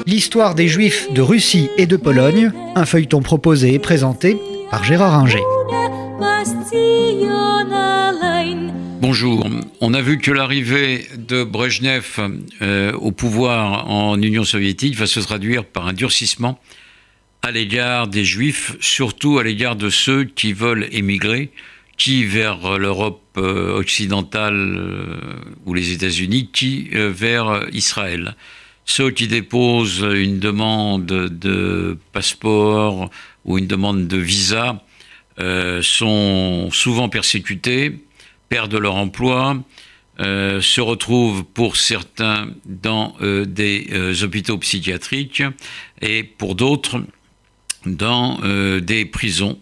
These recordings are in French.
L'histoire des Juifs de Russie et de Pologne, un feuilleton proposé et présenté par Gérard Inger. Bonjour. On a vu que l'arrivée de Brejnev au pouvoir en Union soviétique va se traduire par un durcissement à l'égard des Juifs, surtout à l'égard de ceux qui veulent émigrer, qui vers l'Europe occidentale ou les États-Unis, qui vers Israël. Ceux qui déposent une demande de passeport ou une demande de visa sont souvent persécutés, perdent leur emploi, se retrouvent pour certains dans des hôpitaux psychiatriques et pour d'autres dans des prisons.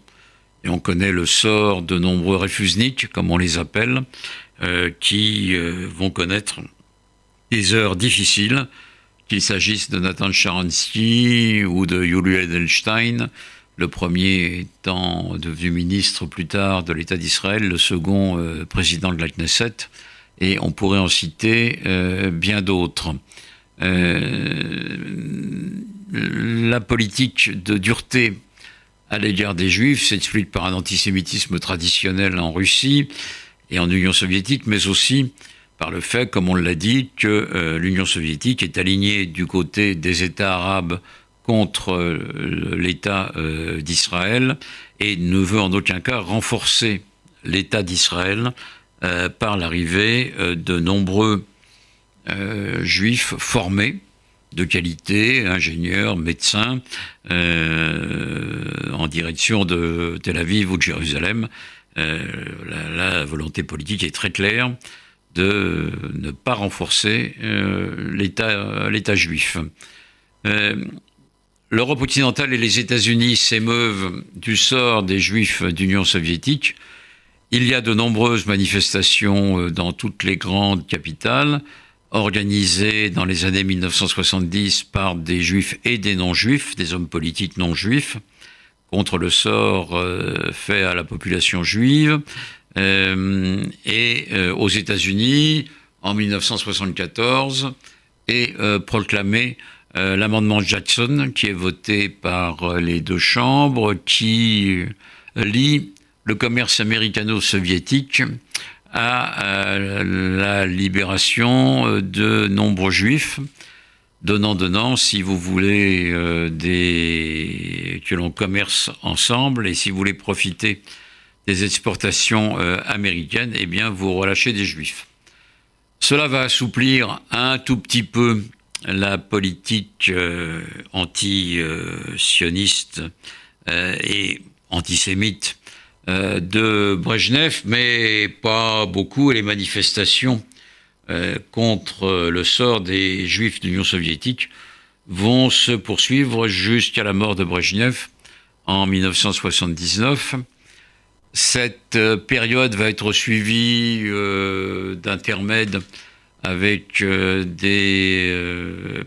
Et on connaît le sort de nombreux refusniks, comme on les appelle, qui vont connaître des heures difficiles, qu'il s'agisse de Nathan Sharansky ou de Yuli Edelstein, le premier étant devenu ministre plus tard de l'État d'Israël, le second président de la Knesset, et on pourrait en citer bien d'autres. La politique de dureté à l'égard des Juifs s'explique par un antisémitisme traditionnel en Russie et en Union soviétique, mais aussi par le fait, comme on l'a dit, que l'Union soviétique est alignée du côté des États arabes contre l'État d'Israël et ne veut en aucun cas renforcer l'État d'Israël par l'arrivée de nombreux Juifs formés de qualité, ingénieurs, médecins, en direction de Tel Aviv ou de Jérusalem. La volonté politique est très claire de ne pas renforcer l'État juif. L'Europe occidentale et les États-Unis s'émeuvent du sort des Juifs d'Union soviétique. Il y a de nombreuses manifestations dans toutes les grandes capitales, organisées dans les années 1970 par des Juifs et des non-Juifs, des hommes politiques non-Juifs, contre le sort fait à la population juive. Aux États-Unis, en 1974, est proclamé l'amendement Jackson, qui est voté par les deux chambres, qui lie le commerce américano-soviétique à la libération de nombreux juifs, donnant, si vous voulez, que l'on commerce ensemble, et si vous voulez profiter des exportations américaines, eh bien, vous relâchez des juifs. Cela va assouplir un tout petit peu la politique anti-sioniste et antisémite de Brejnev, mais pas beaucoup, et les manifestations contre le sort des Juifs de l'Union soviétique vont se poursuivre jusqu'à la mort de Brejnev en 1979. Cette période va être suivie d'intermèdes avec des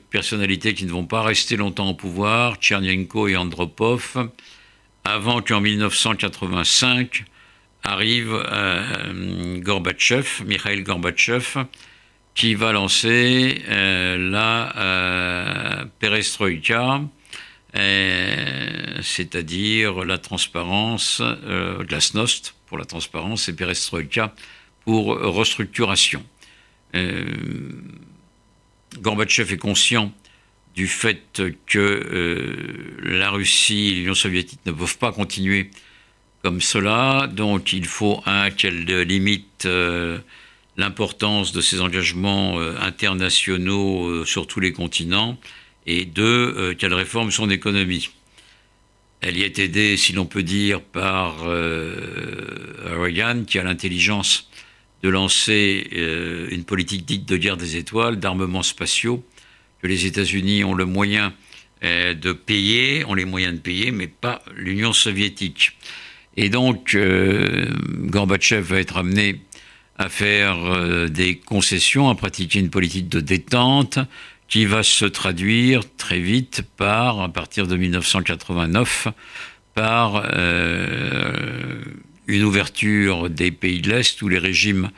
personnalités qui ne vont pas rester longtemps au pouvoir, Tchernyenko et Andropov, avant qu'en 1985 arrive Mikhaïl Gorbatchev, qui va lancer la perestroïka, c'est-à-dire la transparence, glasnost pour la transparence et perestroïka pour restructuration. Gorbatchev est conscient du fait que la Russie et l'Union soviétique ne peuvent pas continuer comme cela, donc il faut, qu'elle limite l'importance de ses engagements internationaux sur tous les continents, et deux, qu'elle réforme son économie. Elle y est aidée, si l'on peut dire, par Reagan, qui a l'intelligence de lancer une politique dite de guerre des étoiles, d'armements spatiaux, que les États-Unis ont les moyens de payer, mais pas l'Union soviétique. Et donc, Gorbatchev va être amené à faire des concessions, à pratiquer une politique de détente qui va se traduire très vite par, à partir de 1989, par une ouverture des pays de l'Est où les régimes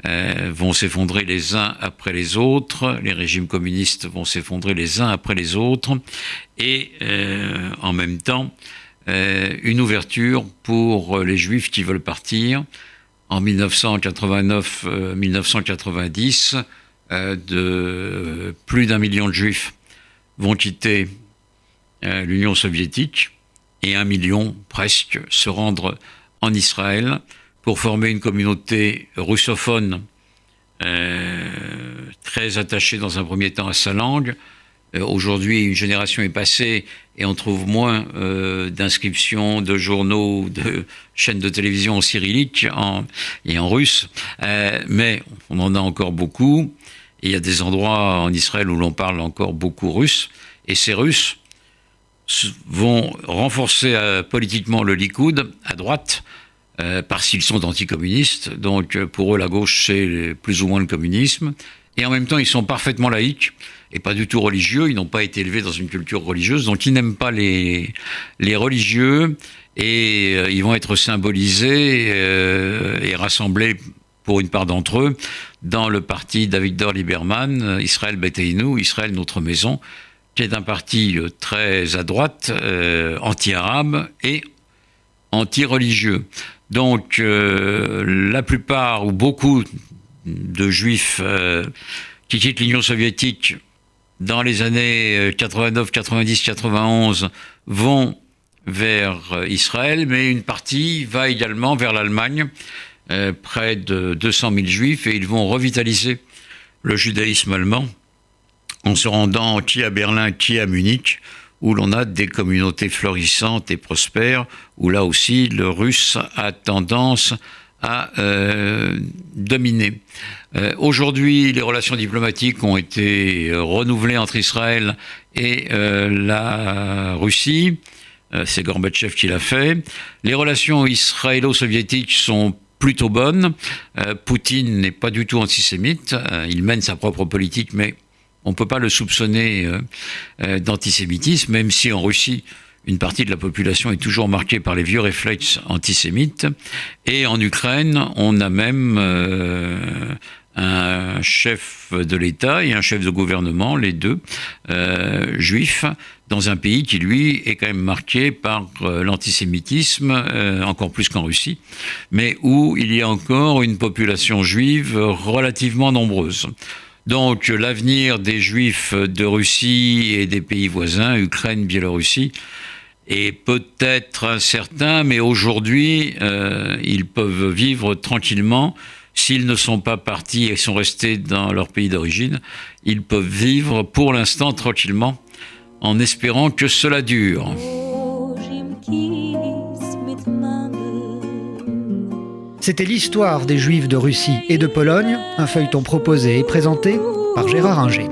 vont s'effondrer les uns après les autres, les régimes communistes vont s'effondrer les uns après les autres, et en même temps, une ouverture pour les Juifs qui veulent partir. En 1989-1990, de plus d'1 million de Juifs vont quitter l'Union soviétique et 1 million presque se rendre en Israël pour former une communauté russophone très attachée dans un premier temps à sa langue. Aujourd'hui, une génération est passée et on trouve moins d'inscriptions de journaux, de chaînes de télévision en cyrillique et en russe, mais on en a encore beaucoup. Et il y a des endroits en Israël où l'on parle encore beaucoup russe, et ces Russes vont renforcer politiquement le Likoud à droite, parce qu'ils sont anticommunistes, donc pour eux la gauche c'est plus ou moins le communisme, et en même temps ils sont parfaitement laïcs, et pas du tout religieux, ils n'ont pas été élevés dans une culture religieuse, donc ils n'aiment pas les religieux, et ils vont être symbolisés et rassemblés pour une part d'entre eux dans le parti d'Avigdor Lieberman, Israël Beiteinu, Israël Notre Maison, qui est un parti très à droite, anti-arabe et anti-religieux. Donc la plupart ou beaucoup de Juifs qui quittent l'Union soviétique dans les années 89, 90, 91 vont vers Israël, mais une partie va également vers l'Allemagne, près de 200 000 Juifs, et ils vont revitaliser le judaïsme allemand en se rendant qui à Berlin, qui à Munich, où l'on a des communautés florissantes et prospères, où là aussi le russe a tendance à dominer. Aujourd'hui, les relations diplomatiques ont été renouvelées entre Israël et la Russie. C'est Gorbatchev qui l'a fait. Les relations israélo-soviétiques sont plutôt bonnes. Poutine n'est pas du tout antisémite. Il mène sa propre politique, mais on ne peut pas le soupçonner d'antisémitisme, même si en Russie, une partie de la population est toujours marquée par les vieux réflexes antisémites. Et en Ukraine, on a même un chef de l'État et un chef de gouvernement, les deux, juifs, dans un pays qui, lui, est quand même marqué par l'antisémitisme, encore plus qu'en Russie, mais où il y a encore une population juive relativement nombreuse. Donc l'avenir des Juifs de Russie et des pays voisins, Ukraine, Biélorussie, est peut-être incertain, mais aujourd'hui, ils peuvent vivre tranquillement. S'ils ne sont pas partis et sont restés dans leur pays d'origine, ils peuvent vivre pour l'instant tranquillement, en espérant que cela dure. C'était l'histoire des Juifs de Russie et de Pologne, un feuilleton proposé et présenté par Gérard Inger.